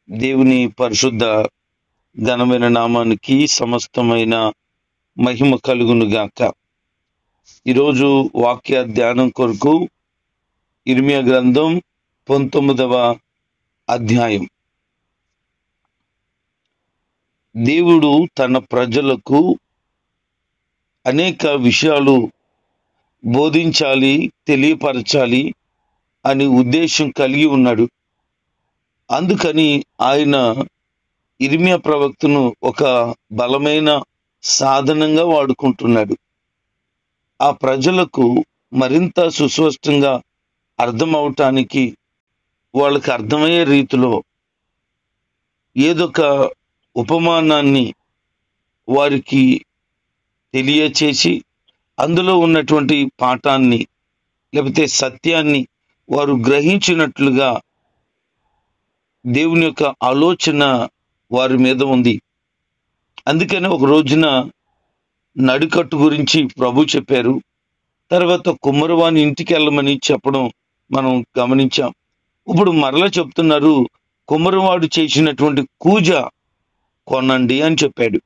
దేవుని పరిశుద్ధ ఘనమైన నామానికి సమస్తమైన మహిమ కలుగును గాక. ఈరోజు వాక్య ధ్యానం కొరకు ఇర్మియా గ్రంథం 19వ అధ్యాయం. దేవుడు తన ప్రజలకు అనేక విషయాలు బోధించాలి, తెలియపరచాలి అని ఉద్దేశం కలిగి ఉన్నాడు. అందుకని ఆయన ఇర్మియా ప్రవక్తను ఒక బలమైన సాధనంగా వాడుకుంటున్నాడు. ఆ ప్రజలకు మరింత సుస్పష్టంగా అర్థమవటానికి, వాళ్ళకి అర్థమయ్యే రీతిలో ఏదొక ఉపమానాన్ని వారికి తెలియచేసి అందులో ఉన్నటువంటి పాఠాన్ని లేకపోతే సత్యాన్ని వారు గ్రహించినట్లుగా దేవుని యొక్క ఆలోచన వారి మీద ఉంది. అందుకని ఒక రోజున నడికట్టు గురించి ప్రభు చెప్పారు. తర్వాత కుమ్మరివాని ఇంటికి వెళ్ళమని చెప్పడం మనం గమనించాం. ఇప్పుడు మరలా చెప్తున్నారు, కుమ్మరివాడు చేసినటువంటి కూజ కొనండి అని చెప్పాడు.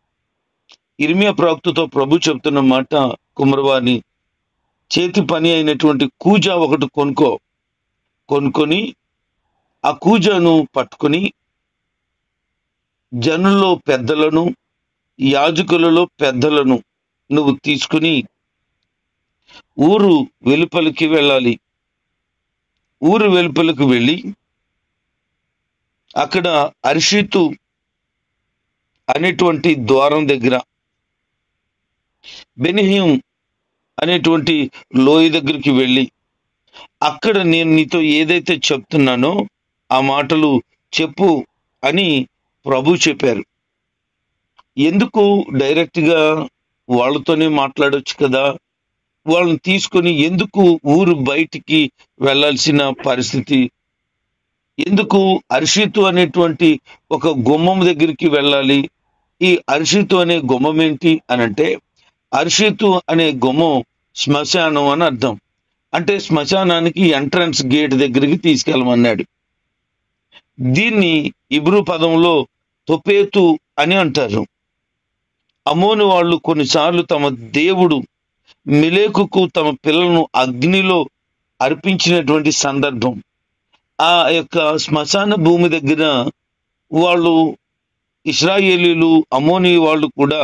ఇర్మియా ప్రవక్తతో ప్రభు చెప్తున్న మాట, కుమ్మరివాని చేతి పని అయినటువంటి కూజ ఒకటి కొనుక్కొని ఆ కూజను పట్టుకొని జనుల్లో పెద్దలను, యాజకులలో పెద్దలను నువ్వు తీసుకుని ఊరు వెలుపలికి వెళ్ళాలి. ఊరు వెలుపలికి వెళ్ళి అక్కడ అర్షీతు అనేటువంటి ద్వారం దగ్గర, బెనిహీం అనేటువంటి లోయ దగ్గరికి వెళ్ళి అక్కడ నేను నీతో ఏదైతే చెప్తున్నానో ఆ మాటలు చెప్పు అని ప్రభు చెప్పారు. ఎందుకు డైరెక్ట్గా వాళ్ళతోనే మాట్లాడొచ్చు కదా, వాళ్ళని తీసుకొని ఎందుకు ఊరు బయటికి వెళ్ళాల్సిన పరిస్థితి, ఎందుకు అర్షీతు అనేటువంటి ఒక గుమ్మం దగ్గరికి వెళ్ళాలి? ఈ అర్షీతు అనే గుమ్మం ఏంటి అనంటే, అర్షీతు అనే గుమ్మం శ్మశానం అని అర్థం. అంటే శ్మశానానికి ఎంట్రన్స్ గేట్ దగ్గరికి తీసుకెళ్ళమన్నాడు. దీన్ని ఇబ్రూ పదంలో తొపేతు అని అంటారు. అమోను వాళ్ళు కొన్నిసార్లు తమ దేవుడు మిలేకుకు తమ పిల్లలను అగ్నిలో అర్పించినటువంటి సందర్భం. ఆ యొక్క శ్మశాన భూమి దగ్గర వాళ్ళు ఇశ్రాయేలీలు, అమోనీ వాళ్ళు కూడా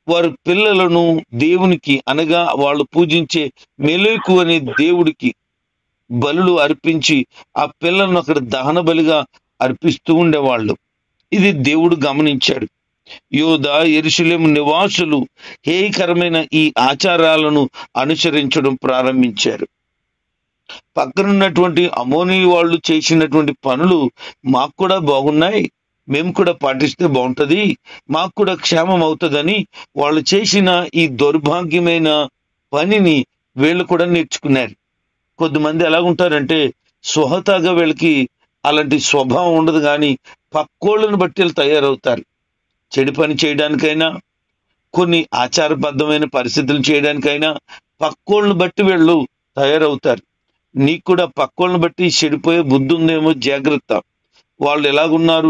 వారి పిల్లలను దేవునికి, అనగా వాళ్ళు పూజించే మెలేకు అనే దేవుడికి బలులు అర్పించి ఆ పిల్లలను అక్కడ దహన బలిగా అర్పిస్తూ ఉండేవాళ్ళు. ఇది దేవుడు గమనించాడు. యోధా, యెరూషలేము నివాసులు హేయకరమైన ఈ ఆచారాలను అనుసరించడం ప్రారంభించారు. పక్కనున్నటువంటి అమోనీ వాళ్ళు చేసినటువంటి పనులు మాకు కూడా బాగున్నాయి, మేము కూడా పాటిస్తే బాగుంటుంది, మాకు కూడా క్షేమం అవుతుందని వాళ్ళు చేసిన ఈ దౌర్భాగ్యమైన పనిని వీళ్ళు కూడా నేర్చుకున్నారు. కొద్దిమంది ఎలాగుంటారంటే, స్వహతాగా వీళ్ళకి అలాంటి స్వభావం ఉండదు, కానీ పక్కోళ్ళను బట్టి వీళ్ళు తయారవుతారు. చెడు పని చేయడానికైనా, కొన్ని ఆచారబద్ధమైన పరిస్థితులు చేయడానికైనా పక్కోళ్ళను బట్టి వీళ్ళు తయారవుతారు. నీకు కూడా పక్కోళ్ళను బట్టి చెడిపోయే బుద్ధి ఉందేమో, జాగ్రత్త. వాళ్ళు ఎలాగున్నారు,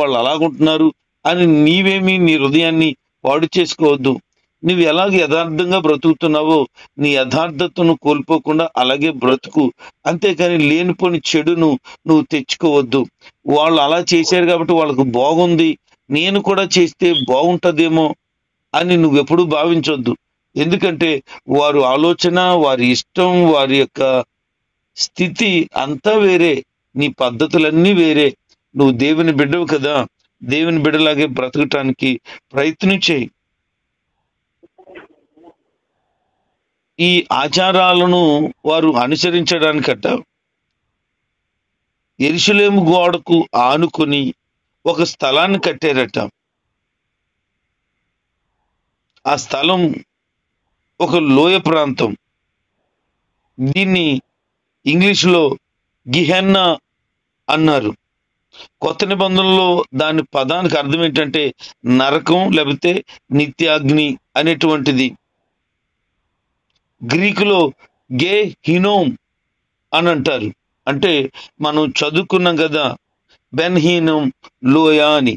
వాళ్ళు అలాగుంటున్నారు అని నీవేమి నీ హృదయాన్ని పాడు చేసుకోవద్దు. నువ్వు ఎలాగ యథార్థంగా బ్రతుకుతున్నావో నీ యథార్థతను కోల్పోకుండా అలాగే బ్రతుకు. అంతేకాని లేనిపోని చెడును నువ్వు తెచ్చుకోవద్దు. వాళ్ళు అలా చేశారు కాబట్టి వాళ్ళకు బాగుంది, నేను కూడా చేస్తే బాగుంటుందేమో అని నువ్వెప్పుడూ భావించొద్దు. ఎందుకంటే వారి ఆలోచన, వారి ఇష్టం, వారి యొక్క స్థితి అంతా వేరే, నీ పద్ధతులన్నీ వేరే. నువ్వు దేవుని బిడ్డవు కదా, దేవుని బిడ్డలాగే బ్రతకటానికి ప్రయత్నం చేయి. ఈ ఆచారాలను వారు అనుసరించడానికట యెరూషలేము గోడకు ఆనుకొని ఒక స్థలాన్ని కట్టారట. ఆ స్థలం ఒక లోయ ప్రాంతం. దీన్ని ఇంగ్లీష్లో గిహెన్నా అన్నారు. కొత్త నిబంధనలో దాని పదానికి అర్థం ఏంటంటే నరకం లేకపోతే నిత్యాగ్ని అనేటువంటిది. గ్రీకులో గెహినోమ్ అని అంటారు. అంటే మనం చదువుకున్నాం కదా, బెన్హీనం లోయ అని.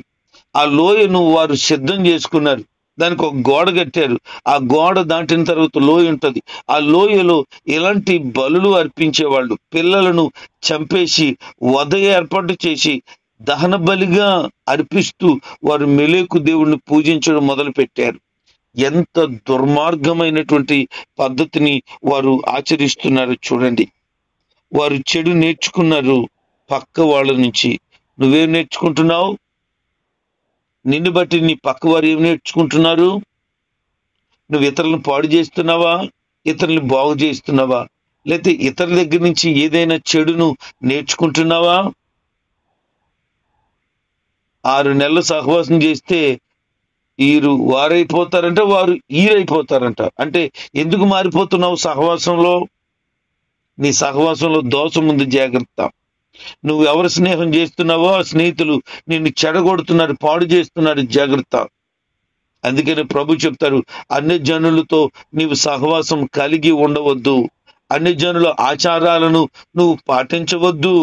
ఆ లోయను వారు సిద్ధం చేసుకున్నారు. దానికి ఒక గోడ కట్టారు. ఆ గోడ దాటిన తర్వాత లోయ ఉంటుంది. ఆ లోయలో ఇలాంటి బలులు అర్పించేవాళ్ళు. పిల్లలను చంపేసి వధ ఏర్పాటు చేసి దహన బలిగా అర్పిస్తూ వారు మెలేకు దేవుణ్ణి పూజించడం మొదలు పెట్టారు. ఎంత దుర్మార్గమైనటువంటి పద్ధతిని వారు ఆచరిస్తున్నారు చూడండి. వారు చెడు నేర్చుకున్నారు పక్క వాళ్ళ నుంచి. నువ్వేం నేర్చుకుంటున్నావు? నిన్ను బట్టి నీ పక్క వారు ఏం నేర్చుకుంటున్నారు? నువ్వు ఇతరులను పాడు చేస్తున్నావా? ఇతరులను బాగు చేస్తున్నావా? లేకపోతే ఇతరుల దగ్గర నుంచి ఏదైనా చెడును నేర్చుకుంటున్నావా? 6 నెలలు సహవాసం చేస్తే వీరు వారైపోతారంట, వారు ఈరైపోతారంట. అంటే ఎందుకు మారిపోతున్నావు సహవాసంలో? నీ సహవాసంలో దోషం ఉంది, జాగ్రత్త. నువ్వు ఎవరు స్నేహం చేస్తున్నావో ఆ స్నేహితులు నిన్ను చెడగొడుతున్నారు, పాడు చేస్తున్నారు, జాగ్రత్త. అందుకని ప్రభు చెప్తారు, అన్ని జనులతో నీవు సహవాసం కలిగి ఉండవద్దు, అన్ని జనుల ఆచారాలను నువ్వు పాటించవద్దు.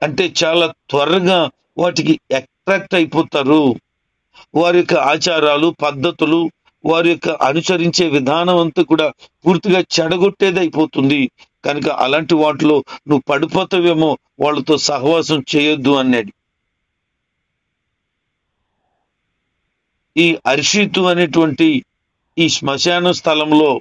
అంటే చాలా త్వరగా వాటికి అట్రాక్ట్ అయిపోతారు. వారి యొక్క ఆచారాలు, పద్ధతులు, వారి యొక్క అనుసరించే విధానం అంతా కూడా పూర్తిగా చెడగొట్టేది అయిపోతుంది. కనుక అలాంటి వాటిలో నువ్వు పడిపోతావేమో, వాళ్ళతో సహవాసం చేయొద్దు అన్నాడు. ఈ అర్షితు అనేటువంటి ఈ శ్మశాన స్థలంలో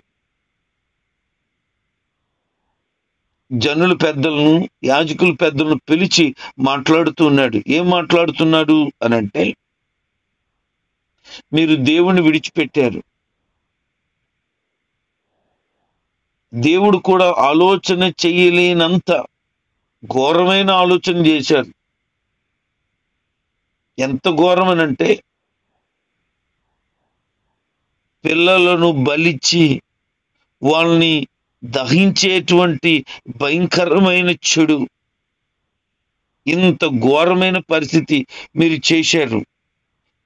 జనుల పెద్దలను, యాజకుల పెద్దలను పిలిచి మాట్లాడుతూ ఉన్నాడు. ఏం మాట్లాడుతున్నాడు అనంటే, మీరు దేవుణ్ణి విడిచిపెట్టారు, దేవుడు కూడా ఆలోచన చేయలేనంత ఘోరమైన ఆలోచన చేశారు. ఎంత ఘోరమనంటే, పిల్లలను బలిచ్చి వాళ్ళని దహించేటువంటి భయంకరమైన చెడు, ఇంత ఘోరమైన పరిస్థితి మీరు చేశారు.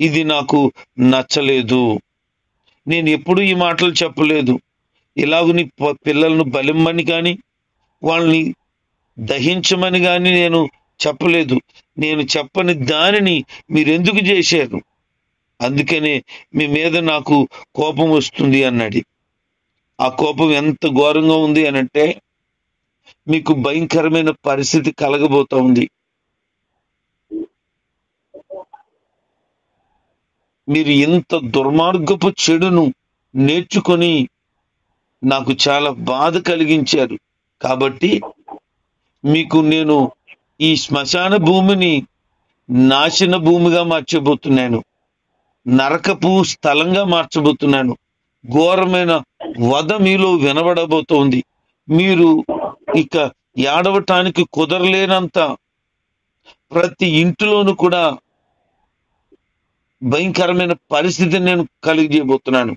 ఇది నాకు నచ్చలేదు. నేను ఎప్పుడు ఈ మాటలు చెప్పలేదు. ఇలాగుని పిల్లలను బలిమ్మని కానీ వాళ్ళని దహించమని కానీ నేను చెప్పలేదు. నేను చెప్పని దానిని మీరెందుకు చేశారు? అందుకనే మీ మీద నాకు కోపం వస్తుంది అన్నాడు. ఆ కోపం ఎంత ఘోరంగా ఉంది అనంటే, మీకు భయంకరమైన పరిస్థితి కలగబోతా ఉంది. మీరు ఇంత దుర్మార్గపు చెడును నేర్చుకొని నాకు చాలా బాధ కలిగించారు. కాబట్టి మీకు నేను ఈ శ్మశాన భూమిని నాశన భూమిగా మార్చబోతున్నాను, నరకపు స్థలంగా మార్చబోతున్నాను. ఘోరమైన వధ మీలో వినబడబోతోంది. మీరు ఇక ఏడవటానికి కుదరలేనంత ప్రతి ఇంటిలోనూ కూడా భయంకరమైన పరిస్థితిని నేను కలిగజేయబోతున్నాను.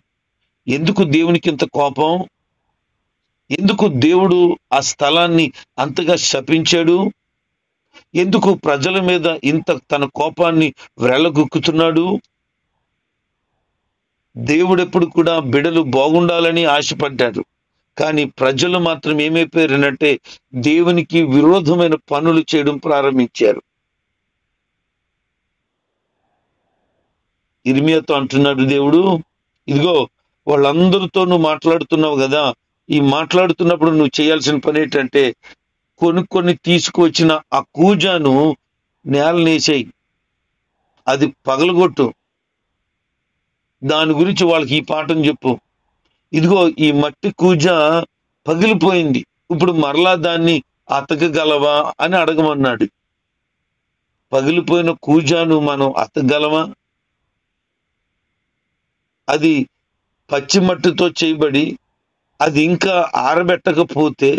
ఎందుకు దేవునికి ఇంత కోపం? ఎందుకు దేవుడు ఆ స్థలాన్ని అంతగా శపించాడు? ఎందుకు ప్రజల మీద ఇంత తన కోపాన్ని వ్రెళ్ళగొక్కుతున్నాడు? దేవుడు ఎప్పుడు కూడా బిడలు బాగుండాలని ఆశపడ్డాడు. కానీ ప్రజలు మాత్రం ఏమైపోయారనంటే, దేవునికి విరోధమైన పనులు చేయడం ప్రారంభించారు. ఇర్మియాతో అంటున్నాడు దేవుడు, ఇదిగో వాళ్ళందరితో నువ్వు మాట్లాడుతున్నావు కదా, ఈ మాట్లాడుతున్నప్పుడు నువ్వు చేయాల్సిన పని ఏంటంటే, కొన్ని తీసుకువచ్చిన ఆ కూజాను నేలనేసేయి, అది పగలగొట్టు, దాని గురించి వాళ్ళకి ఈ పాఠం చెప్పు. ఇదిగో ఈ మట్టి కూజ పగిలిపోయింది, ఇప్పుడు మరలా దాన్ని అతకగలవా అని అడగమన్నాడు. పగిలిపోయిన కూజాను మనం అతకగలమా? అది పచ్చి మట్టితో చేయబడి అది ఇంకా ఆరబెట్టకపోతే,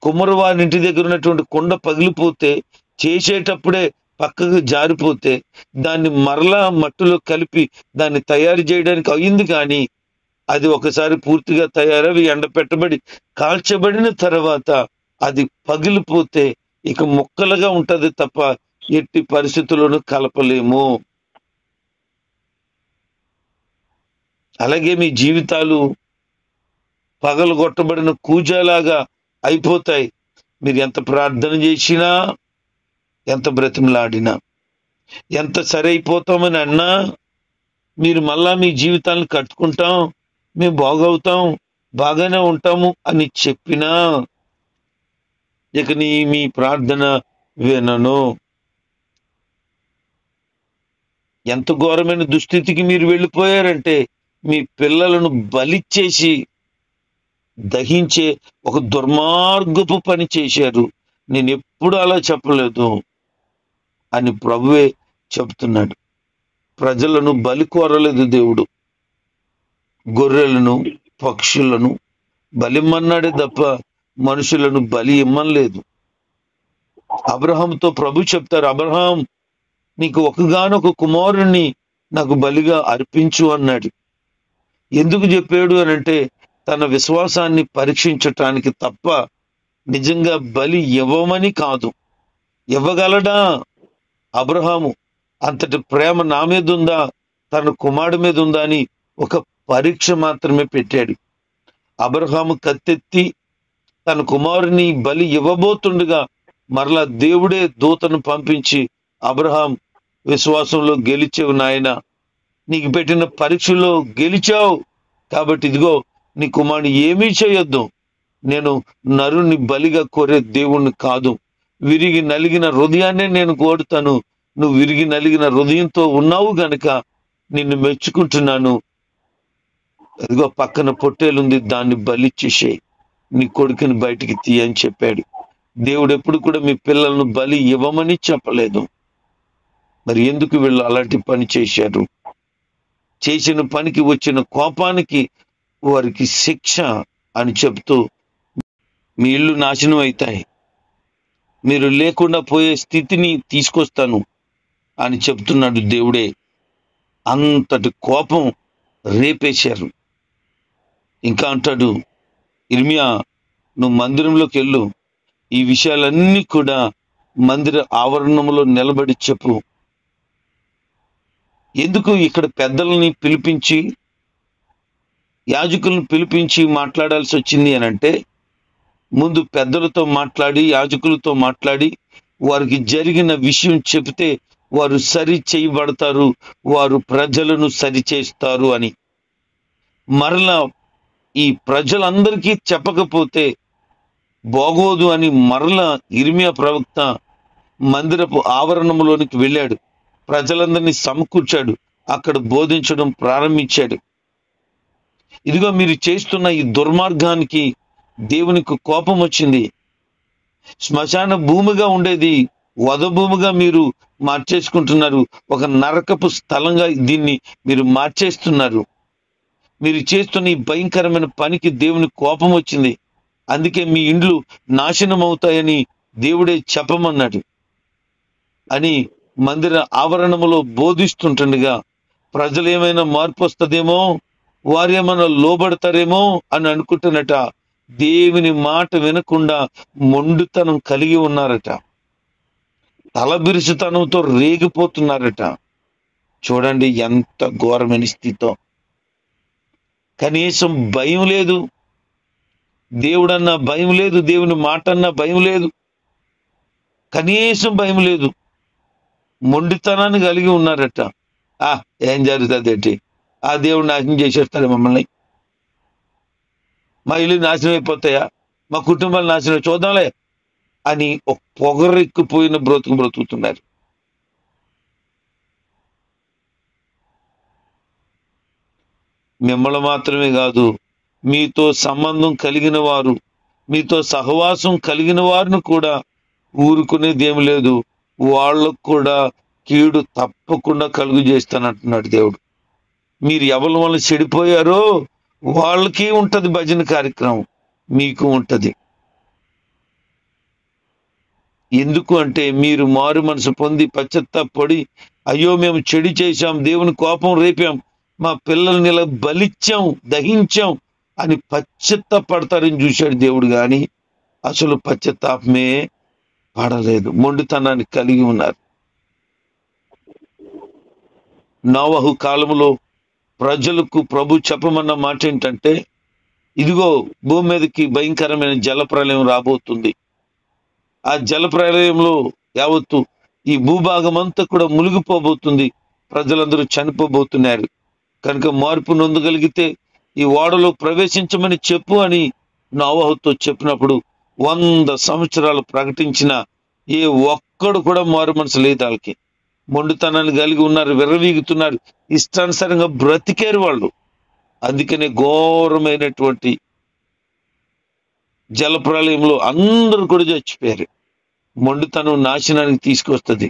కుమ్మరివారి ఇంటి దగ్గర ఉన్నటువంటి కుండ పగిలిపోతే, చేసేటప్పుడే పక్కకు జారిపోతే, దాన్ని మరలా మట్టిలో కలిపి దాన్ని తయారు చేయడానికి అయింది. కానీ అది ఒకసారి పూర్తిగా తయారవి ఎండపెట్టబడి కాల్చబడిన తర్వాత అది పగిలిపోతే ఇక ముక్కలుగా ఉంటది తప్ప ఎట్టి పరిస్థితుల్లోనూ కలపలేము. అలాగే మీ జీవితాలు పగలగొట్టబడిన కూజాలాగా అయిపోతాయి. మీరు ఎంత ప్రార్థన చేసినా, ఎంత బ్రతిమలాడినా, ఎంత సరైపోతామని అన్నా, మీరు మళ్ళా మీ జీవితాలను కట్టుకుంటాం, మేము బాగవుతాం, బాగానే ఉంటాము అని చెప్పినా ఇక మీ ప్రార్థన వినను. ఎంత ఘోరమైన దుస్థితికి మీరు వెళ్ళిపోయారంటే, మీ పిల్లలను బలిచ్చేసి దహించే ఒక దుర్మార్గపు పని చేశారు. నేను ఎప్పుడు అలా చెప్పలేదు అని ప్రభువే చెప్తున్నాడు. ప్రజలను బలి కోరలేదు దేవుడు, గొర్రెలను పక్షులను బలిమ్మన్నాడే తప్ప మనుషులను బలి ఇమ్మనలేదు. అబ్రహాంతో ప్రభు చెప్తారు, అబ్రహాం, నీకు ఒకగానొక కుమారుణ్ణి నాకు బలిగా అర్పించు అన్నాడు. ఎందుకు చెప్పాడు అనంటే, తన విశ్వాసాన్ని పరీక్షించటానికి తప్ప నిజంగా బలి ఇవ్వమని కాదు. ఇవ్వగలడా అబ్రహాము? అంతటి ప్రేమ నా మీద ఉందా, తన కుమారుడి మీద ఉందా అని ఒక పరీక్ష మాత్రమే పెట్టాడు. అబ్రహాము కత్తెత్తి తన కుమారుని బలి ఇవ్వబోతుండగా మరలా దేవుడే దూతను పంపించి, అబ్రహాం, విశ్వాసంలో గెలిచావు నాయన, నీకు పెట్టిన పరీక్షలో గెలిచావు కాబట్టి ఇదిగో నీ కుమారుని ఏమీ చేయొద్దు. నేను నరుని బలిగా కోరే దేవుణ్ణి కాదు, విరిగి నలిగిన హృదయాన్నే నేను కోరుతాను. నువ్వు విరిగి నలిగిన హృదయంతో ఉన్నావు గనక నిన్ను మెచ్చుకుంటున్నాను. అదిగో పక్కన పొట్టేలుంది, దాన్ని బలిచ్చేసే, నీ కొడుకుని బయటికి తీయని చెప్పాడు. దేవుడు ఎప్పుడు కూడా మీ పిల్లలను బలి ఇవ్వమని చెప్పలేదు. మరి ఎందుకు వీళ్ళు అలాంటి పని చేశారు? చేసిన పనికి వచ్చిన కోపానికి వారికి శిక్ష అని చెప్తూ, మీ ఇల్లు నాశనం అవుతాయి, మీరు లేకుండా పోయే స్థితిని తీసుకొస్తాను అని చెప్తున్నాడు దేవుడే. అంతటి కోపం రేపేశారు. ఇంకా అంటాడు, ఇర్మియా, నువ్వు మందిరంలోకి వెళ్ళు, ఈ విషయాలన్నీ కూడా మందిర ఆవరణంలో నిలబడి చెప్పు. ఎందుకు ఇక్కడ పెద్దలని పిలిపించి, యాజకులను పిలిపించి మాట్లాడాల్సి వచ్చింది అనంటే, ముందు పెద్దలతో మాట్లాడి, యాజకులతో మాట్లాడి వారికి జరిగిన విషయం చెబితే వారు సరి చేయబడతారు, వారు ప్రజలను సరిచేస్తారు అని. మరలా ఈ ప్రజలందరికీ చెప్పకపోతే బాగోదు అని మరలా ఇర్మియా ప్రవక్త మందిరపు ఆవరణంలోనికి వెళ్ళాడు, ప్రజలందరినీ సమకూర్చాడు, అక్కడ బోధించడం ప్రారంభించాడు. ఇదిగో మీరు చేస్తున్న ఈ దుర్మార్గానికి దేవునికి కోపం వచ్చింది. శ్మశాన భూమిగా ఉండేది వధ భూమిగా మీరు మార్చేసుకుంటున్నారు. ఒక నరకపు స్థలంగా దీన్ని మీరు మార్చేస్తున్నారు. మీరు చేస్తున్న ఈ భయంకరమైన పనికి దేవుని కోపం వచ్చింది. అందుకే మీ ఇండ్లు నాశనం అవుతాయని దేవుడే చెప్పమన్నాడు అని మందిర ఆవరణములో బోధిస్తుంటుండగా, ప్రజలు ఏమైనా మార్పు వస్తుందేమో, వారు ఏమైనా లోబడతారేమో అని అనుకుంటున్నట. దేవుని మాట వినకుండా మొండితనం కలిగి ఉన్నారట, తలబిరుసుతనంతో రేగిపోతున్నారట. చూడండి ఎంత ఘోరమైన స్థితితో. కనీసం భయం లేదు, దేవుడన్నా భయం లేదు, దేవుని మాట అన్నా భయం లేదు, కనీసం భయం లేదు. మొండితనాన్ని కలిగి ఉన్నారట. ఏం జరుగుతుంది ఏంటి, ఆ దేవుడు నాశనం చేసేస్తాడు మమ్మల్ని, మా ఇల్లు నాశనం అయిపోతాయా, మా కుటుంబాలు నాశనం చూద్దాంలే అని ఒక పొగరెక్కిపోయిన బ్రతుకుతున్నారు. మిమ్మల్ని మాత్రమే కాదు, మీతో సంబంధం కలిగిన వారు, మీతో సహవాసం కలిగిన వారిని కూడా ఊరుకునేదేమి లేదు, వాళ్ళకు కూడా కీడు తప్పకుండా కలుగు చేస్తానంటున్నాడు దేవుడు. మీరు ఎవరి వల్ల చెడిపోయారో వాళ్ళకి ఉంటది భజన కార్యక్రమం, మీకు ఉంటది. ఎందుకు అంటే మీరు మారు మనసు పొంది పశ్చాత్తాపడి, అయ్యో మేము చెడు చేశాం, దేవుని కోపం రేపాం, మా పిల్లల్ని ఇలా బలిచ్చాం, దహించాం అని పశ్చాత్తాపడతారని చూశాడు దేవుడు. కానీ అసలు పశ్చాత్తాపమే పడలేదు, మొండితనాన్ని కలిగి ఉన్నారు. నోవహు కాలంలో ప్రజలకు ప్రభు చెప్పమన్న మాట ఏంటంటే, ఇదిగో భూమి మీదకి భయంకరమైన జలప్రలయం రాబోతుంది, ఆ జలప్రలయంలో యావత్తు ఈ భూభాగం అంతా కూడా మునిగిపోబోతుంది, ప్రజలందరూ చనిపోబోతున్నారు. కనుక మార్పు నొందగలిగితే ఈ ఓడలో ప్రవేశించమని చెప్పు అని నోవహుతో చెప్పినప్పుడు 100 సంవత్సరాలు ప్రకటించిన ఏ ఒక్కడు కూడా మారు మనసు లేదు. వాళ్ళకి మొండితనాన్ని కలిగి ఉన్నారు, విర్రవీగుతున్నారు, ఇష్టానుసారంగా బ్రతికారు వాళ్ళు. అందుకనే ఘోరమైనటువంటి జలప్రలయంలో అందరూ కూడా చచ్చిపోయారు. మొండితనం నాశనానికి తీసుకొస్తుంది.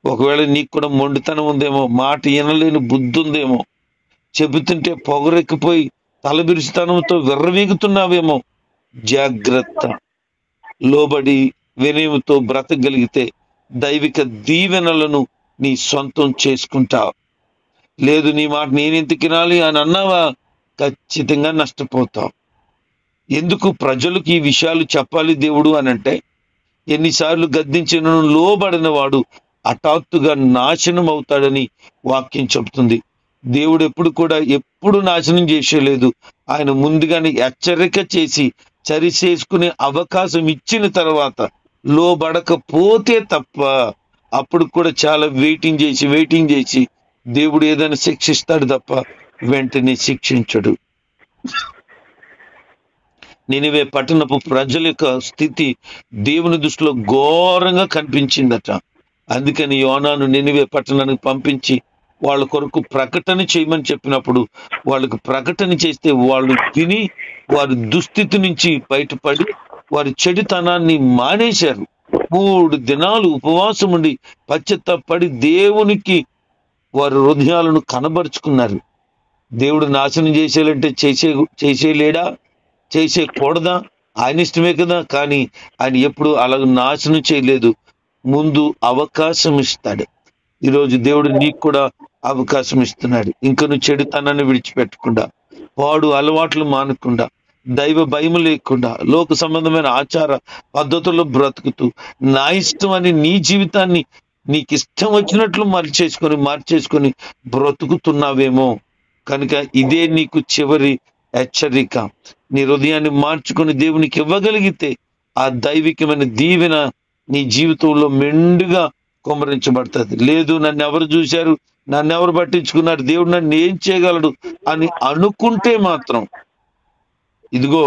ఒకవేళ నీకు కూడా మొండితనం ఉందేమో, మాట వినలేని బుద్ధి ఉందేమో, చెబుతుంటే పొగరెక్కిపోయి తలబిరుచుతనంతో విర్రవీగుతున్నావేమో, జాగ్రత్త. లోబడి వినయంతో బ్రతకగలిగితే దైవిక దీవెనలను నీ సొంతం చేసుకుంటావు. లేదు నీ మాట నేనెందుకు వినాలి అని అన్నావా, ఖచ్చితంగా నష్టపోతావు. ఎందుకు ప్రజలకు ఈ విషయాలు చెప్పాలి దేవుడు అని అంటే, ఎన్నిసార్లు గద్దించిన లోబడిన వాడు హఠాత్తుగా నాశనం అవుతాడని వాక్యం చెబుతుంది. దేవుడు ఎప్పుడు నాశనం చేసేలేదు. ఆయన ముందుగానే హెచ్చరిక చేసి సరిచేసుకునే అవకాశం ఇచ్చిన తర్వాత లోబడకపోతే తప్ప అప్పుడు కూడా చాలా వెయిటింగ్ చేసి దేవుడు ఏదైనా శిక్షిస్తాడు తప్ప వెంటనే శిక్షించడు. నినివే పట్టణపు ప్రజల యొక్క స్థితి దేవుని దృష్టిలో ఘోరంగా కనిపించిందట. అందుకని యోనాను నినివే పట్టణానికి పంపించి వాళ్ళ కొరకు ప్రకటన చేయమని చెప్పినప్పుడు వాళ్ళకు ప్రకటన చేస్తే వాళ్ళు విని వారి దుస్థితి నుంచి బయటపడి వారి చెడుతనాన్ని మానేశారు. 3 దినాలు ఉపవాసం ఉండి పశ్చాత్తాపడి దేవునికి వారి హృదయాలను కనబరుచుకున్నారు. దేవుడు నాశనం చేసేయాలంటే చేసేయలేడా, చేసేయకూడదా? ఆయన ఇష్టమే కదా. కానీ ఆయన ఎప్పుడు అలా నాశనం చేయలేదు, ముందు అవకాశం ఇస్తాడు. ఈరోజు దేవుడు నీకు కూడా అవకాశం ఇస్తున్నాడు. ఇంకా నువ్వు చెడుతనాన్ని విడిచిపెట్టకుండా, పాడు అలవాట్లు మానకుండా, దైవ భయం లేకుండా, లోక సంబంధమైన ఆచార పద్ధతుల్లో బ్రతుకుతూ నా ఇష్టం అని నీ జీవితాన్ని నీకు ఇష్టం వచ్చినట్లు మార్చేసుకొని బ్రతుకుతున్నావేమో. కనుక ఇదే నీకు చివరి హెచ్చరిక. నీ హృదయాన్ని మార్చుకొని దేవునికి ఇవ్వగలిగితే ఆ దైవికమైన దీవెన నీ జీవితంలో మెండుగా కుమ్మరించబడుతుంది. లేదు నన్ను ఎవరు చూశారు, నన్ను ఎవరు పట్టించుకున్నారు, దేవుడు నన్ను ఏం చేయగలడు అని అనుకుంటే మాత్రం, ఇదిగో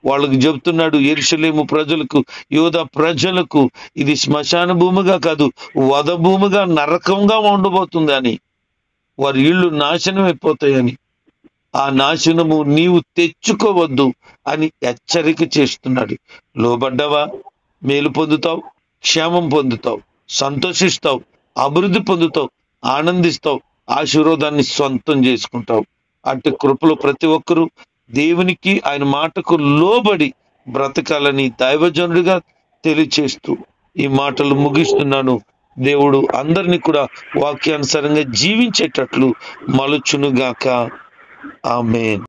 వాళ్ళకు చెబుతున్నాడు, యెరూషలేము ప్రజలకు, యోధా ప్రజలకు ఇది శ్మశాన భూమిగా కాదు, వధ భూమిగా, నరకంగా ఉండబోతుంది అని, వారి ఇళ్ళు నాశనం అయిపోతాయని, ఆ నాశనము నీవు తెచ్చుకోవద్దు అని హెచ్చరిక చేస్తున్నాడు. లోబడ్డవా, మేలు పొందుతావు, క్షేమం పొందుతావు, సంతోషిస్తావు, అభివృద్ధి పొందుతావు, ఆనందిస్తావు, ఆశీర్వాదాన్ని సొంతం చేసుకుంటావు. అట్టి కృపలో ప్రతి ఒక్కరూ దేవునికి ఆయన మాటకు లోబడి బ్రతకాలని దైవజనుడిగా తెలియచేస్తూ ఈ మాటలు ముగిస్తున్నాను. దేవుడు అందరినీ కూడా వాక్యానుసారంగా జీవించేటట్లు మలుచునుగాక. ఆమేన్.